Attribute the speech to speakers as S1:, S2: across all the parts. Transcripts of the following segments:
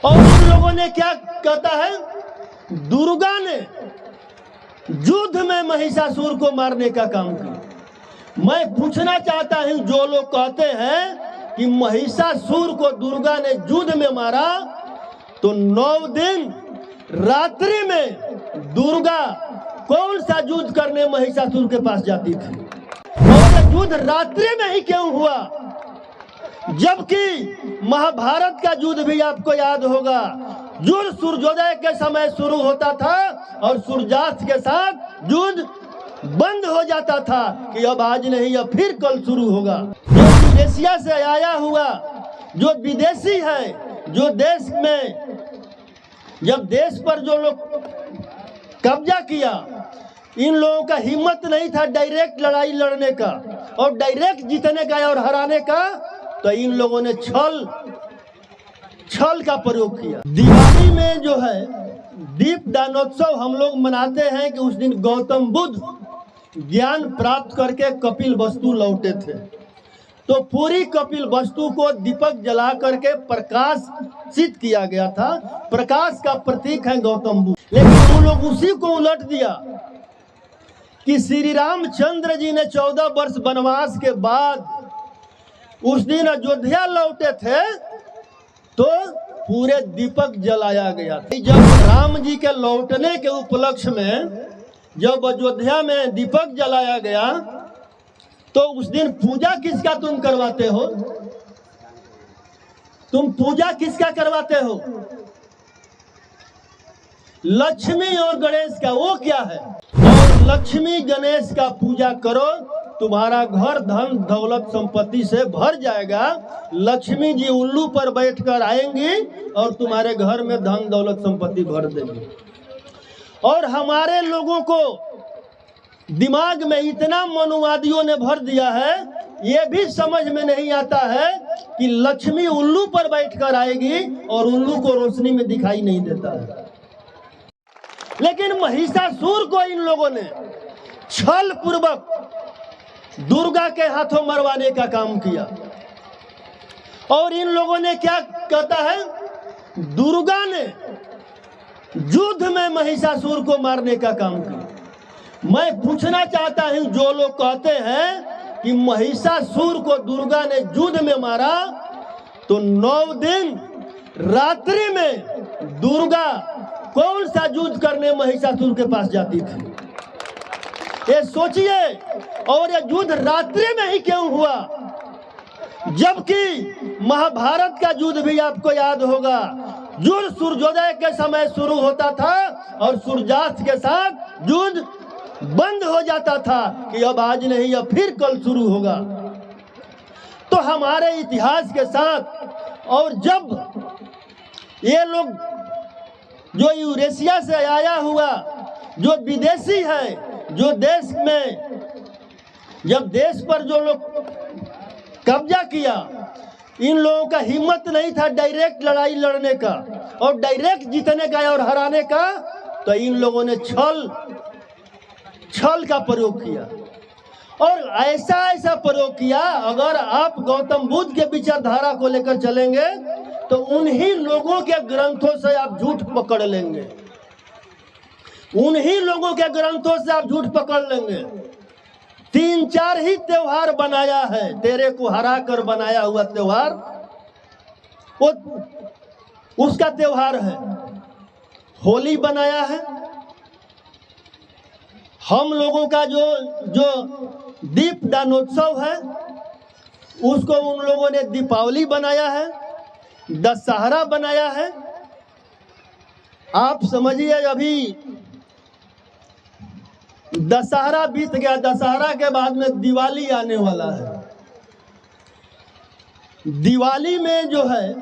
S1: और उन लोगों ने क्या कहता है, दुर्गा ने युद्ध में महिषासुर को मारने का काम किया। मैं पूछना चाहता हूं, जो लोग कहते हैं कि महिषासुर को दुर्गा ने युद्ध में मारा, तो 9 दिन रात्रि में दुर्गा कौन सा युद्ध करने महिषासुर के पास जाती थी? और युद्ध रात्रि में ही क्यों हुआ? जबकि महाभारत का युद्ध भी आपको याद होगा, युद्ध सूर्योदय के समय शुरू होता था और सूर्यास्त के साथ युद्ध बंद हो जाता था कि अब आज नहीं, अब फिर कल शुरू होगा। जो विदेशिया से आया हुआ, जो विदेशी है, जो देश में जब देश पर जो लोग कब्जा किया, इन लोगों का हिम्मत नहीं था डायरेक्ट लड़ाई लड़ने का और डायरेक्ट जीतने का और हराने का, तो इन लोगों ने छल का प्रयोग किया। दिवाली में जो है दीप दानोत्सव हम लोग मनाते हैं कि उस दिन गौतम बुद्ध ज्ञान प्राप्त करके कपिल वस्तु लौटे थे, तो पूरी कपिल वस्तु को दीपक जला करके प्रकाशित किया गया था। प्रकाश का प्रतीक है गौतम बुद्ध। लेकिन वो लोग उसी को उलट दिया कि श्री रामचंद्र जी ने 14 वर्ष वनवास के बाद उस दिन अयोध्या लौटे थे, तो पूरे दीपक जलाया गया था। जब राम जी के लौटने के उपलक्ष्य में जब अयोध्या में दीपक जलाया गया, तो उस दिन पूजा किसका तुम करवाते हो? तुम पूजा किसका करवाते हो? लक्ष्मी और गणेश का। वो क्या है? और लक्ष्मी गणेश का पूजा करो, तुम्हारा घर धन दौलत संपत्ति से भर जाएगा। लक्ष्मी जी उल्लू पर बैठकर आएंगी और तुम्हारे घर में धन दौलत संपत्ति भर देंगी। और हमारे लोगों को दिमाग में इतना मनुवादियों ने भर दिया है, ये भी समझ में नहीं आता है कि लक्ष्मी उल्लू पर बैठकर आएगी और उल्लू को रोशनी में दिखाई नहीं देता है। लेकिन महिषासुर को इन लोगों ने छल पूर्वक दुर्गा के हाथों मरवाने का काम किया। और इन लोगों ने क्या कहता है, दुर्गा ने युद्ध में महिषासुर को मारने का काम किया। मैं पूछना चाहता हूं, जो लोग कहते हैं कि महिषासुर को दुर्गा ने युद्ध में मारा, तो 9 दिन रात्रि में दुर्गा कौन सा युद्ध करने महिषासुर के पास जाती थी? ये सोचिए। और ये युद्ध रात्रि में ही क्यों हुआ? जबकि महाभारत का युद्ध भी आपको याद होगा, युद्ध सूर्योदय के समय शुरू होता था और सूर्यास्त के साथ युद्ध बंद हो जाता था कि अब आज नहीं, अब फिर कल शुरू होगा। तो हमारे इतिहास के साथ, और जब ये लोग जो यूरेशिया से आया हुआ, जो विदेशी है, जो देश में जब देश पर जो लोग कब्जा किया, इन लोगों का हिम्मत नहीं था डायरेक्ट लड़ाई लड़ने का और डायरेक्ट जीतने का और हराने का, तो इन लोगों ने छल का प्रयोग किया। और ऐसा प्रयोग किया, अगर आप गौतम बुद्ध के विचारधारा को लेकर चलेंगे तो उन्हीं लोगों के ग्रंथों से आप झूठ पकड़ लेंगे, उन्हीं लोगों के ग्रंथों से आप झूठ पकड़ लेंगे। 3-4 ही त्योहार बनाया है, तेरे को हरा कर बनाया हुआ त्योहार, वो उसका त्योहार है। होली बनाया है। हम लोगों का जो दीप दानोत्सव है, उसको उन लोगों ने दीपावली बनाया है, दशहरा बनाया है। आप समझिए, अभी दशहरा बीत गया, दशहरा के बाद में दिवाली आने वाला है। दिवाली में जो है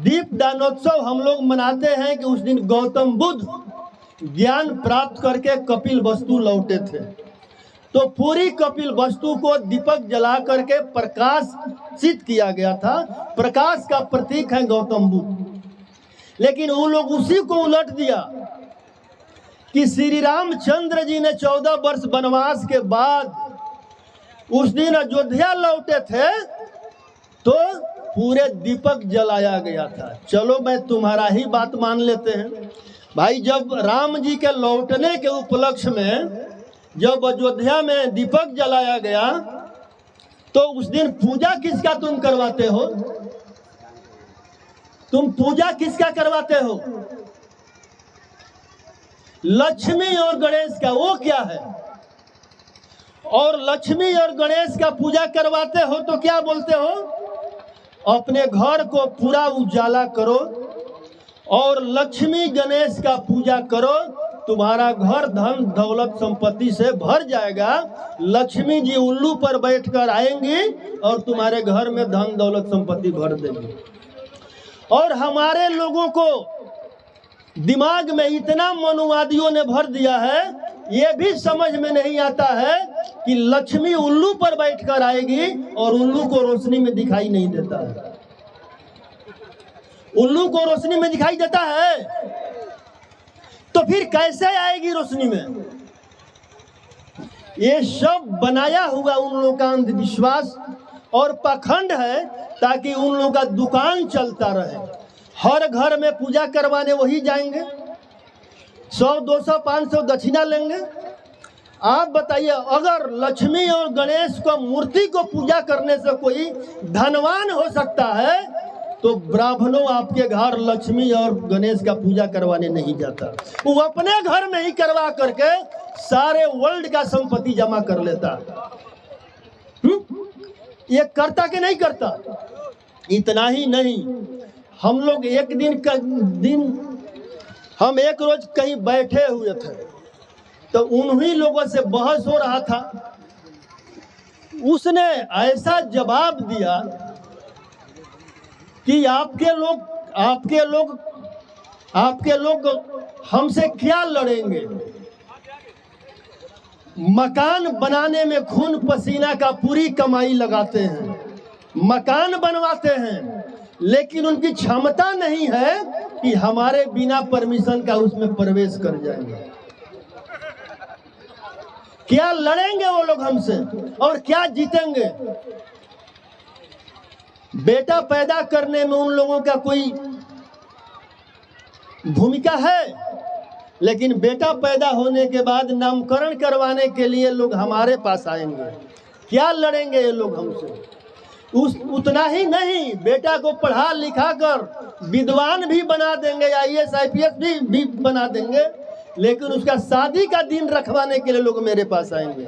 S1: दीप दानोत्सव हम लोग मनाते हैं कि उस दिन गौतम बुद्ध ज्ञान प्राप्त करके कपिल वस्तु लौटे थे, तो पूरी कपिल वस्तु को दीपक जला करके प्रकाशित किया गया था। प्रकाश का प्रतीक है गौतम बुद्ध। लेकिन वो लोग उसी को उलट दिया कि श्री रामचंद्र जी ने 14 वर्ष वनवास के बाद उस दिन अयोध्या लौटे थे, तो पूरे दीपक जलाया गया था। चलो मैं तुम्हारा ही बात मान लेते हैं भाई। जब राम जी के लौटने के उपलक्ष्य में जब अयोध्या में दीपक जलाया गया तो उस दिन पूजा किसका तुम करवाते हो? तुम पूजा किसका करवाते हो? लक्ष्मी और गणेश का। वो क्या है? और लक्ष्मी और गणेश का पूजा करवाते हो तो क्या बोलते हो? अपने घर को पूरा उजाला करो और लक्ष्मी गणेश का पूजा करो, तुम्हारा घर धन दौलत संपत्ति से भर जाएगा। लक्ष्मी जी उल्लू पर बैठकर आएंगी और तुम्हारे घर में धन दौलत संपत्ति भर देंगी। और हमारे लोगों को दिमाग में इतना मनुवादियों ने भर दिया है, ये भी समझ में नहीं आता है कि लक्ष्मी उल्लू पर बैठकर आएगी और उल्लू को रोशनी में दिखाई नहीं देता है। उल्लू को रोशनी में दिखाई देता है तो फिर कैसे आएगी रोशनी में? ये सब बनाया हुआ उन लोगों का अंधविश्वास और पाखंड है ताकि उन लोगों का दुकान चलता रहे। हर घर में पूजा करवाने वही जाएंगे, 100, 200, 500 दक्षिणा लेंगे। आप बताइए, अगर लक्ष्मी और गणेश को मूर्ति को पूजा करने से कोई धनवान हो सकता है तो ब्राह्मणों आपके घर लक्ष्मी और गणेश का पूजा करवाने नहीं जाता। वो अपने घर में ही करवा करके सारे वर्ल्ड का संपत्ति जमा कर लेता। ये करता कि नहीं करता? इतना ही नहीं, हम लोग एक रोज कहीं बैठे हुए थे तो उन्हीं लोगों से बहस हो रहा था। उसने ऐसा जवाब दिया कि आपके लोग हमसे क्या लड़ेंगे? मकान बनाने में खून पसीना का पूरी कमाई लगाते हैं, मकान बनवाते हैं, लेकिन उनकी क्षमता नहीं है कि हमारे बिना परमिशन का उसमें प्रवेश कर जाएंगे। क्या लड़ेंगे वो लोग हमसे और क्या जीतेंगे? बेटा पैदा करने में उन लोगों का कोई भूमिका है, लेकिन बेटा पैदा होने के बाद नामकरण करवाने के लिए लोग हमारे पास आएंगे। क्या लड़ेंगे ये लोग हमसे? उतना ही नहीं, बेटा को पढ़ा लिखा कर विद्वान भी बना देंगे, IAS IPS भी बना देंगे, लेकिन उसका शादी का दिन रखवाने के लिए लोग मेरे पास आएंगे।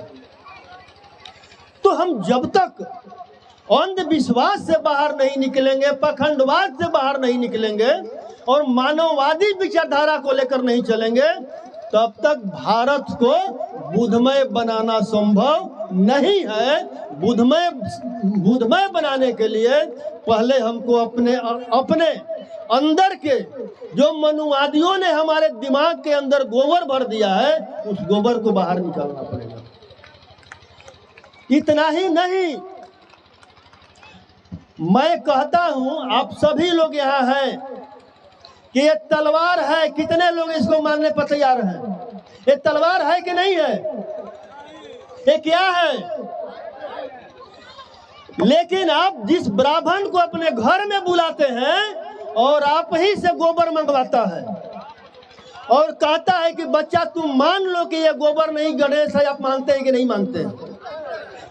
S1: तो हम जब तक अंधविश्वास से बाहर नहीं निकलेंगे, पाखंडवाद से बाहर नहीं निकलेंगे और मानववादी विचारधारा को लेकर नहीं चलेंगे, तब तक भारत को बुद्धमय बनाना संभव नहीं है। बुद्धमय बनाने के लिए पहले हमको अपने अंदर के जो मनुवादियों ने हमारे दिमाग के अंदर गोबर भर दिया है, उस गोबर को बाहर निकालना पड़ेगा। इतना ही नहीं, मैं कहता हूं आप सभी लोग यहाँ हैं कि ये तलवार है। कितने लोग इसको मानने पर तैयार हैं? ये तलवार है कि नहीं है? ये क्या है? लेकिन आप जिस ब्राह्मण को अपने घर में बुलाते हैं और आप ही से गोबर मंगवाता है और कहता है कि बच्चा तुम मान लो कि ये गोबर नहीं गणेश है, आप मानते हैं कि नहीं मानते हैं?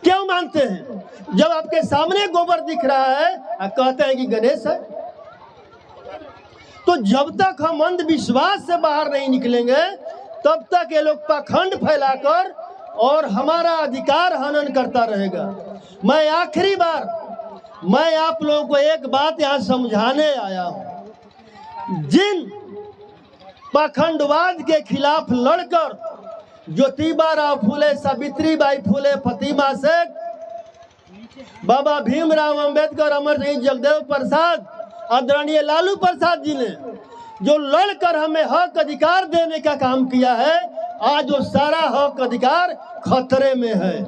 S1: क्यों मानते हैं? जब आपके सामने गोबर दिख रहा है कहते हैं कि गणेश है। तो जब तक हम अंधविश्वास से बाहर नहीं निकलेंगे तब तक ये लोग पाखंड फैलाकर और हमारा अधिकार हनन करता रहेगा। मैं आखिरी बार आप लोगों को एक बात यहाँ समझाने आया हूँ। जिन पाखंडवाद के खिलाफ लड़कर ज्योतिबा राव फुले, सावित्रीबाई फुले, फतिमा शेख, बाबा भीमराव अंबेडकर, अमर सिंह जगदेव प्रसाद, आदरणीय लालू प्रसाद जी ने जो लड़कर हमें हक अधिकार देने का काम किया है, आज वो सारा हक अधिकार खतरे में है।